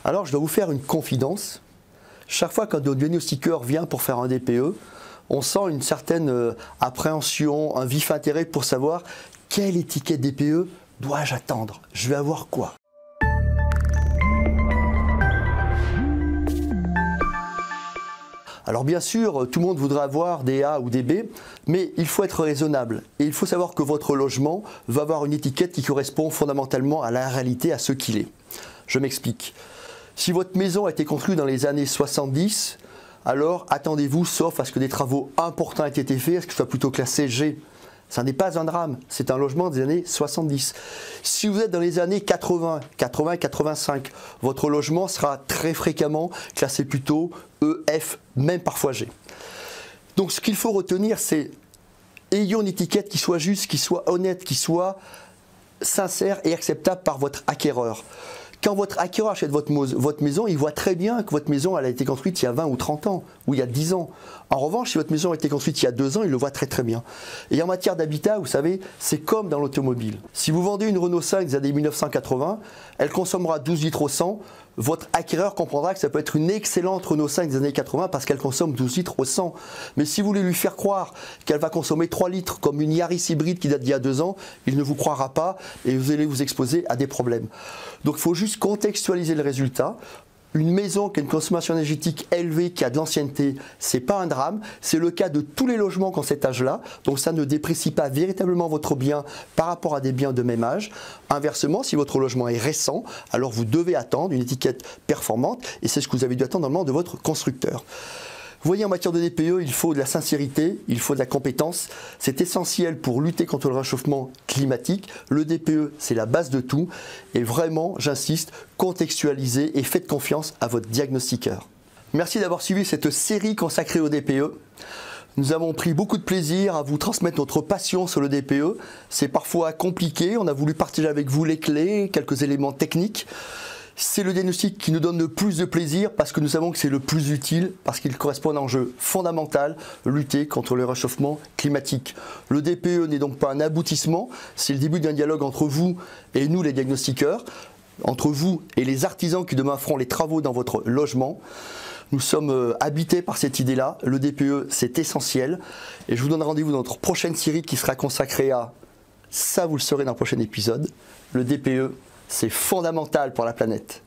Alors, je dois vous faire une confidence. Chaque fois qu'un diagnostiqueur vient pour faire un DPE, on sent une certaine appréhension, un vif intérêt pour savoir quelle étiquette DPE dois-je attendre? Je vais avoir quoi? Alors bien sûr, tout le monde voudrait avoir des A ou des B, mais il faut être raisonnable. Et il faut savoir que votre logement va avoir une étiquette qui correspond fondamentalement à la réalité, à ce qu'il est. Je m'explique. Si votre maison a été construite dans les années 70, alors attendez-vous, sauf à ce que des travaux importants aient été faits, à ce que ce soit plutôt classé G. Ça n'est pas un drame, c'est un logement des années 70. Si vous êtes dans les années 80, 85, votre logement sera très fréquemment classé plutôt E, F, même parfois G. Donc ce qu'il faut retenir, c'est ayons une étiquette qui soit juste, qui soit honnête, qui soit sincère et acceptable par votre acquéreur. Quand votre acquéreur achète votre maison, il voit très bien que votre maison elle a été construite il y a 20 ou 30 ans, ou il y a 10 ans. En revanche, si votre maison a été construite il y a 2 ans, il le voit très très bien. Et en matière d'habitat, vous savez, c'est comme dans l'automobile. Si vous vendez une Renault 5 des années 1980, elle consommera 12 litres au 100. Votre acquéreur comprendra que ça peut être une excellente Renault 5 des années 80 parce qu'elle consomme 12 litres au 100. Mais si vous voulez lui faire croire qu'elle va consommer 3 litres comme une Yaris hybride qui date d'il y a 2 ans, il ne vous croira pas et vous allez vous exposer à des problèmes. Donc il faut juste contextualiser le résultat. Une maison qui a une consommation énergétique élevée, qui a de l'ancienneté, c'est pas un drame. C'est le cas de tous les logements qui ont cet âge-là. Donc ça ne déprécie pas véritablement votre bien par rapport à des biens de même âge. Inversement, si votre logement est récent, alors vous devez attendre une étiquette performante et c'est ce que vous avez dû attendre normalement de votre constructeur. Vous voyez, en matière de DPE, il faut de la sincérité, il faut de la compétence. C'est essentiel pour lutter contre le réchauffement climatique. Le DPE, c'est la base de tout. Et vraiment, j'insiste, contextualisez et faites confiance à votre diagnostiqueur. Merci d'avoir suivi cette série consacrée au DPE. Nous avons pris beaucoup de plaisir à vous transmettre notre passion sur le DPE. C'est parfois compliqué, on a voulu partager avec vous les clés, quelques éléments techniques. C'est le diagnostic qui nous donne le plus de plaisir parce que nous savons que c'est le plus utile, parce qu'il correspond à un enjeu fondamental, lutter contre le réchauffement climatique. Le DPE n'est donc pas un aboutissement, c'est le début d'un dialogue entre vous et nous les diagnostiqueurs, entre vous et les artisans qui demain feront les travaux dans votre logement. Nous sommes habités par cette idée-là, le DPE c'est essentiel et je vous donne rendez-vous dans notre prochaine série qui sera consacrée à, ça vous le saurez dans le prochain épisode, le DPE. C'est fondamental pour la planète.